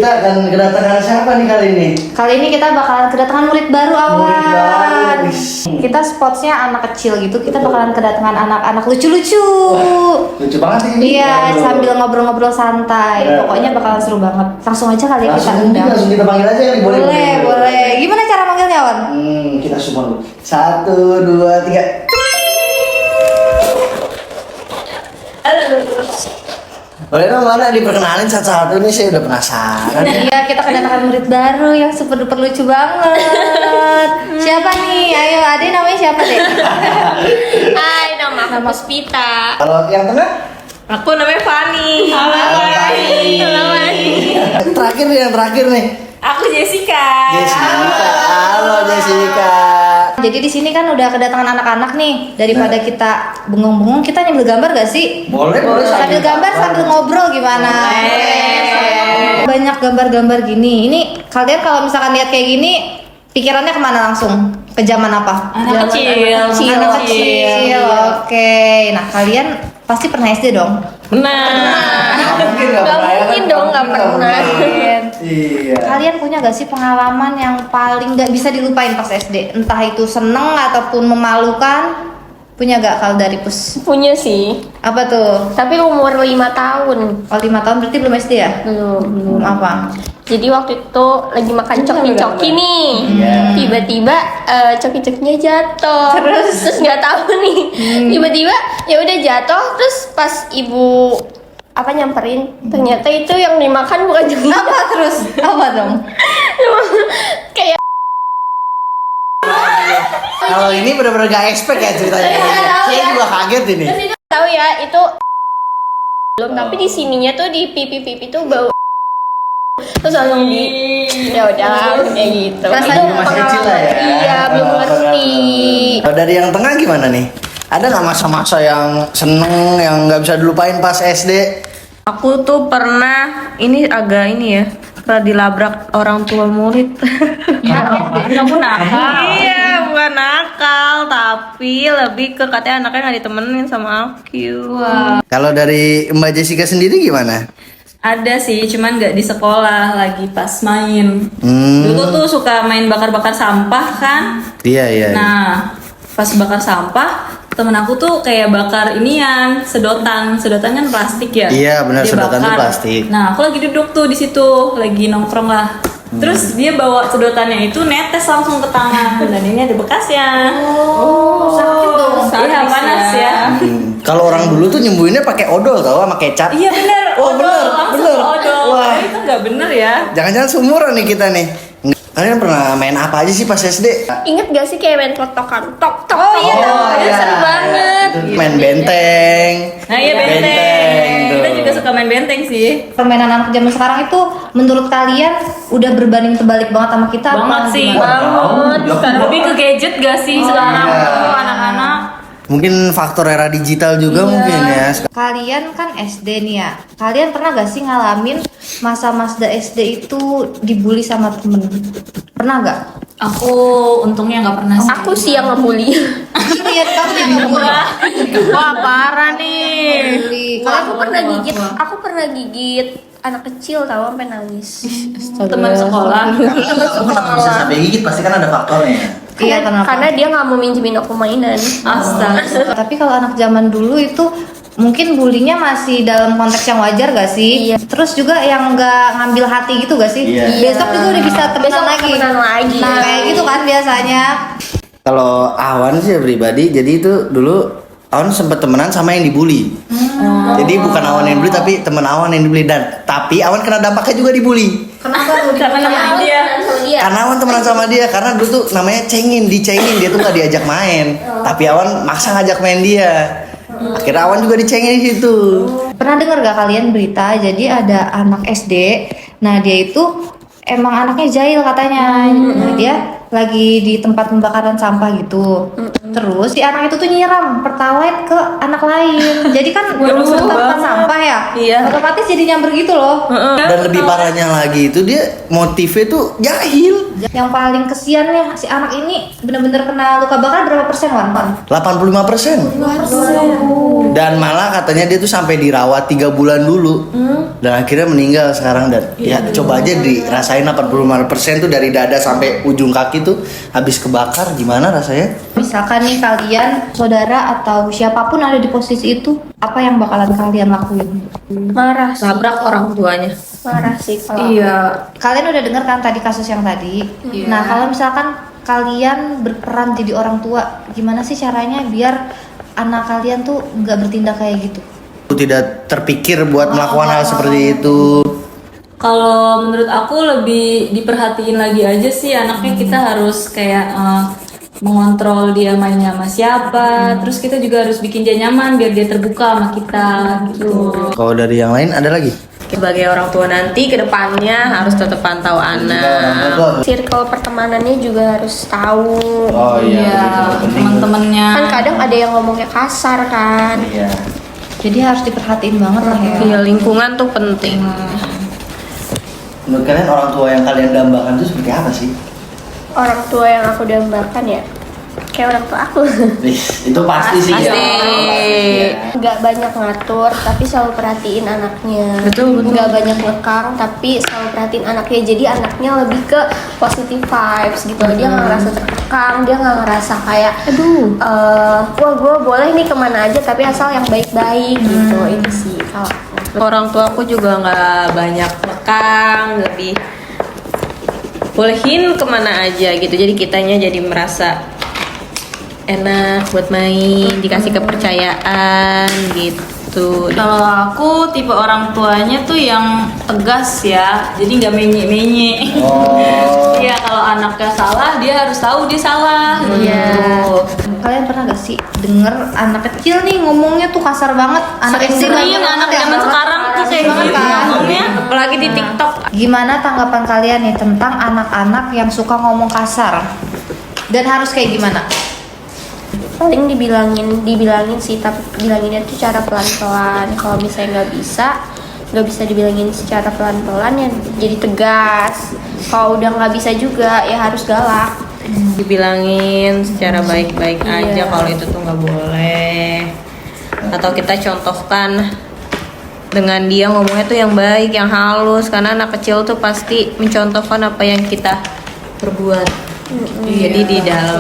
kita akan kedatangan siapa nih kali ini? Kali ini kita bakalan kedatangan murid baru Murid baru. awan. Kita spotsnya anak kecil gitu. Kita bakalan kedatangan anak-anak lucu-lucu. Lucu banget ini. Iya, sambil ngobrol-ngobrol santai. Ya. Pokoknya bakalan seru banget. Langsung aja kali ya kita Langsung kita panggil aja nih, boleh. Boleh. Gimana cara manggilnya, Wan? Kita semua dulu. 1, 2, 3. Boleh dong, mana diperkenalin satu-satu nih, saya udah penasaran. Iya, kita kedatangan murid baru yang super duper lucu banget. Siapa nih? Ayo, Ade namanya siapa deh? Hai, nama aku Puspita. Kalau yang tengah? Aku namanya Fani. Terakhir nih, yang terakhir nih. Aku Jessica. Jessica. Halo Jessica. Jadi di sini kan udah kedatangan anak-anak nih. Daripada kita bengong-bengong, kita nyambil gambar gak sih? Boleh. Sambil gambar sambil ngobrol gimana? Banyak gambar-gambar gini. Ini kalian kalau misalkan lihat kayak gini, pikirannya kemana langsung? Ke zaman apa? Anak kecil. Anak kecil. Oke. Nah, kalian pasti pernah SD dong? Nah, Mungkin nggak mungkin dong, nggak pernah. Iya. Kalian punya gak sih pengalaman yang paling gak bisa dilupain pas SD? Entah itu seneng ataupun memalukan? Punya gak kalau dari Pus? Punya sih. Apa tuh? Tapi umur 5 tahun. Oh 5 tahun berarti belum SD ya? Belum. Apa? Jadi waktu itu lagi makan coki-coki nih. Iya. Tiba-tiba coki-cokinya jatuh. Terus nggak tahu nih. Tiba-tiba ya udah jatuh. Terus pas ibu nyamperin, ternyata itu yang dimakan bukan coki. Apa terus? Apa dong? Kayak Kalau ini benar-benar gak expect ya ceritanya. Saya juga kaget ini. tahu ya itu belum, tapi di sininya tuh di pipi tuh bau. Terus langsung ya udah kayak gitu. Rasanya Itu masih kecil lah ya. Iya, belum ngerti. Kalau dari yang tengah gimana nih? Ada nggak masa-masa yang seneng, yang nggak bisa dilupain pas SD? Aku tuh pernah, ini agak ini ya, pernah dilabrak orang tua murid. Kamu nakal. Iya, bukan nakal, tapi lebih ke katanya anaknya nggak ditemenin sama aku. Kalau dari Mbak Jessica sendiri gimana? Ada sih, cuman nggak di sekolah, lagi pas main. Hmm. Dulu tuh suka main bakar-bakar sampah kan. Iya. Nah, pas bakar sampah, temen aku tuh kayak bakar inian, sedotan kan plastik ya. Iya, benar, Dia sedotan tuh bakar. plastik. Nah, aku lagi duduk tuh di situ, lagi nongkrong lah. Terus dia bawa sedotannya itu netes langsung ke tangan, dan ini ada bekasnya. Sakit dong. Iya, panas ya. Kalau orang dulu tuh nyembuhinnya pakai odol tau, sama kecap. Iya bener. Oh, bener, langsung bener. odol. Wah. Itu nggak bener ya. Jangan-jangan seumuran nih kita nih. Kalian pernah main apa aja sih pas SD? Ingat gak sih kayak main tok-tokan? Tok-tok. Oh, iya. Itu seru banget. Main benteng. Nah iya benteng. Kita juga suka main benteng sih. Permainan anak zaman sekarang itu menurut kalian udah berbanding terbalik banget sama kita? Banget apa sih. gimana? Banget. Sekarang lebih ke gadget gak sih sekarang tuh anak-anak? Mungkin faktor era digital juga mungkin ya. Kalian kan SD nih ya. Kalian pernah gak sih ngalamin masa-masa SD itu dibully sama temen? Pernah gak? Aku untungnya nggak pernah sih. Aku sih yang ngebully. Lihat kamu yang ngebully. Wah, parah nih. Aku pernah gigit anak kecil tahu sampai nangis. Teman sekolah. Kenapa bisa sampai gigit? Pasti kan ada faktornya. Iya, kenapa? Karena dia nggak mau minjemin aku mainan. Astaga. Tapi kalau anak zaman dulu itu mungkin bulinya masih dalam konteks yang wajar gak sih? Iya. Terus juga yang nggak ngambil hati gitu gak sih? Iya. Besok juga udah bisa temenan Besok lagi. temenan lagi. Nah kayak gitu kan biasanya. Kalau Awan sih pribadi, jadi itu dulu Awan sempat temenan sama yang dibully. Jadi bukan Awan yang dibully, tapi temen Awan yang dibully. Dan tapi Awan kena dampaknya juga dibully. Kenapa tuh? Karena nemenin dia. Karena Awan temenan sama dia, karena dulu tuh namanya dicengin, dia tuh nggak diajak main. Tapi Awan maksa ngajak main dia. Akhirnya Awan juga dicengin di situ. Pernah dengar gak kalian berita? Jadi ada anak SD. Nah dia itu emang anaknya jahil katanya. Nah, dia lagi di tempat pembakaran sampah gitu. Terus si anak itu tuh nyiram pertalite ke anak lain. Jadi kan tempat sampah ya. Iya. Otomatis jadi nyamber gitu loh. Dan lebih parahnya lagi itu dia motifnya tuh jahil. Yang paling kesiannya si anak ini bener-bener kena luka bakar berapa persen Wan? 85%. Dan malah katanya dia tuh sampai dirawat 3 bulan dulu. dan akhirnya meninggal sekarang. Dan ya coba aja dirasain 85% tuh dari dada sampai ujung kaki tuh habis kebakar, gimana rasanya? Misalkan nih kalian saudara atau siapapun ada di posisi itu, apa yang bakalan kalian lakuin? Marah sih. Nabrak orang tuanya. Marah sih kalau Kalian udah dengar kan tadi kasus yang tadi? Iya. Nah, kalau misalkan kalian berperan jadi orang tua, gimana sih caranya biar anak kalian tuh nggak bertindak kayak gitu? Tidak terpikir buat melakukan hal seperti itu. Kalau menurut aku lebih diperhatiin lagi aja sih anaknya. Kita harus kayak mengontrol dia mainnya sama siapa. Terus kita juga harus bikin dia nyaman biar dia terbuka sama kita gitu. Kalau dari yang lain ada lagi? Sebagai orang tua nanti ke depannya harus tetap pantau anak. circle pertemanannya juga harus tahu. Oh Iya, teman-temannya. Kan kadang ada yang ngomongnya kasar kan. Iya. Jadi harus diperhatiin banget lah ya. Iya, lingkungan tuh penting. Menurut kalian orang tua yang kalian dambakan itu seperti apa sih? Orang tua yang aku dambakan ya kayak orang tua aku. Itu pasti sih. Pasti. Ya. Nggak banyak ngatur tapi selalu perhatiin anaknya. Betul. Nggak banyak ngekang tapi selalu perhatiin anaknya. Jadi anaknya lebih ke positive vibes gitu. Dia nggak ngerasa terkekang, dia nggak ngerasa kayak wah gue boleh nih kemana aja tapi asal yang baik-baik gitu. Itu sih kalau aku. Orang tua aku juga nggak banyak lekang, lebih bolehin kemana aja gitu. Jadi kitanya jadi merasa enak buat main, dikasih kepercayaan gitu. Kalau aku tipe orang tuanya tuh yang tegas ya, jadi nggak menye-menye. Oh. Iya, kalau anaknya salah dia harus tahu dia salah. Gitu. Kalian pernah gak sih denger anak kecil nih ngomongnya tuh kasar banget? Anak SD Sering banget anak ya, zaman sekarang tuh kayak banget gitu kan? ngomongnya. Apalagi di TikTok. Gimana tanggapan kalian nih tentang anak-anak yang suka ngomong kasar? Dan harus kayak gimana? Paling dibilangin sih tapi bilanginnya tuh cara pelan-pelan. Kalau misalnya nggak bisa dibilangin secara pelan-pelan ya jadi tegas. Kalau udah nggak bisa juga ya harus galak. Dibilangin secara baik-baik aja Iya. kalau itu tuh nggak boleh. Atau kita contohkan dengan dia ngomongnya tuh yang baik, yang halus, karena anak kecil tuh pasti mencontohkan apa yang kita perbuat. Jadi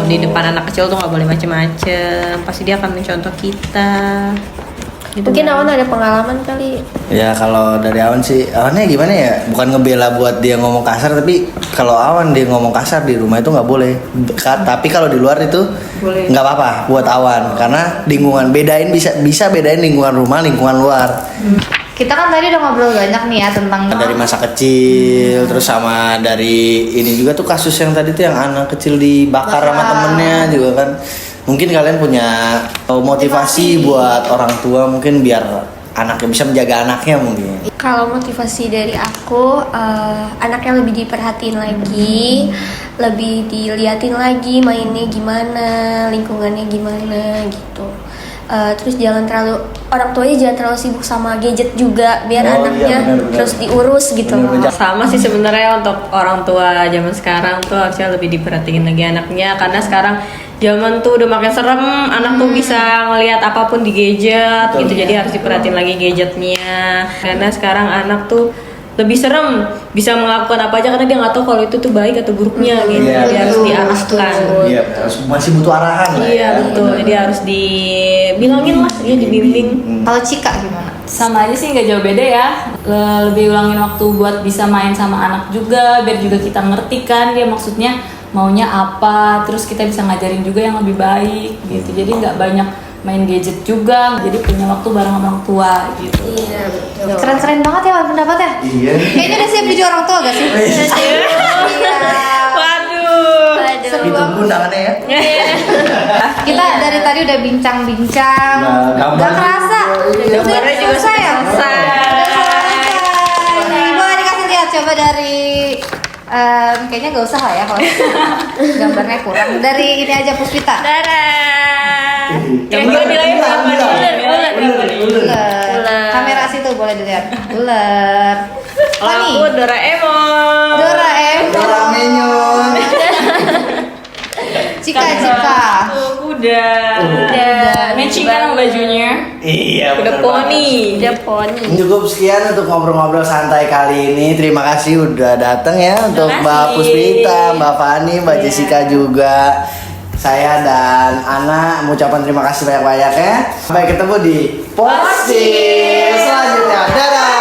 di depan anak kecil tuh nggak boleh macem-macem, pasti dia akan mencontoh kita. Gitu. Mungkin Awan ada pengalaman kali. Ya kalau dari Awan sih, Awannya gimana ya? Bukan ngebela buat dia ngomong kasar, tapi kalau Awan dia ngomong kasar di rumah itu nggak boleh. Tapi kalau di luar itu nggak apa-apa buat Awan, karena lingkungan bisa bedain lingkungan rumah, lingkungan luar. Kita kan tadi udah ngobrol banyak nih ya tentang Dari masa kecil, terus sama dari ini juga tuh kasus yang tadi tuh yang anak kecil dibakar sama temennya juga kan. Mungkin kalian punya motivasi buat orang tua mungkin biar anaknya bisa menjaga anaknya mungkin. Kalau motivasi dari aku, anaknya lebih diperhatiin lagi, lebih diliatin lagi mainnya gimana, lingkungannya gimana gitu. Terus orang tuanya jangan terlalu sibuk sama gadget juga, biar Oh, anaknya iya, benar-benar. terus diurus gitu. Benar-benar. Sama sih sebenarnya untuk orang tua zaman sekarang tuh harusnya lebih diperhatiin lagi anaknya, karena sekarang zaman tuh udah makin serem, anak tuh bisa ngelihat apapun di gadget gitu. Jadi harus diperhatiin lagi gadgetnya, karena sekarang anak tuh lebih serem, bisa melakukan apa aja karena dia nggak tahu kalau itu tuh baik atau buruknya gitu. Iya, Jadi harus betul. diarahkan. Iya, masih butuh arahan lah. Iya ya. betul, jadi harus dibilangin lah, ya dibimbing. kalau Cika gimana? Sama aja sih, nggak jauh beda ya. Lebih ulangin waktu buat bisa main sama anak juga, biar juga kita ngerti kan dia maksudnya maunya apa, terus kita bisa ngajarin juga yang lebih baik gitu. Jadi nggak banyak main gadget juga, jadi punya waktu bareng orang tua gitu. Iya betul. Keren-keren banget ya Wan pendapatnya. Iya. Kayaknya udah siap jadi orang tua gak sih? Iya. Waduh. Seru Itu banget. undangannya ya. Kita dari tadi udah bincang-bincang. Nah, gambar Gak kerasa. Gambarnya juga selesai ya? selesai. Udah selesai. Nih, boleh dikasih lihat coba dari kayaknya gak usah lah ya kalau gambarnya kurang. Dari ini aja Puspita. Kira-kira nilainya berapa nih? Ular. Kamera situ boleh dilihat. Ular. Kalau Apa nih? aku Doraemon. Doraemon. Doraemon. Cika. Udah. Udah. Matching kan sama bajunya. Iya, Udah bener poni. Dia poni. Cukup sekian untuk ngobrol-ngobrol santai kali ini. Terima kasih udah datang ya untuk Mbak kasih. Puspita, Mbak Fani, Mbak Jessica juga. Saya dan Ana mengucapkan terima kasih banyak-banyak ya. Sampai ketemu di Posting selanjutnya. Dadah.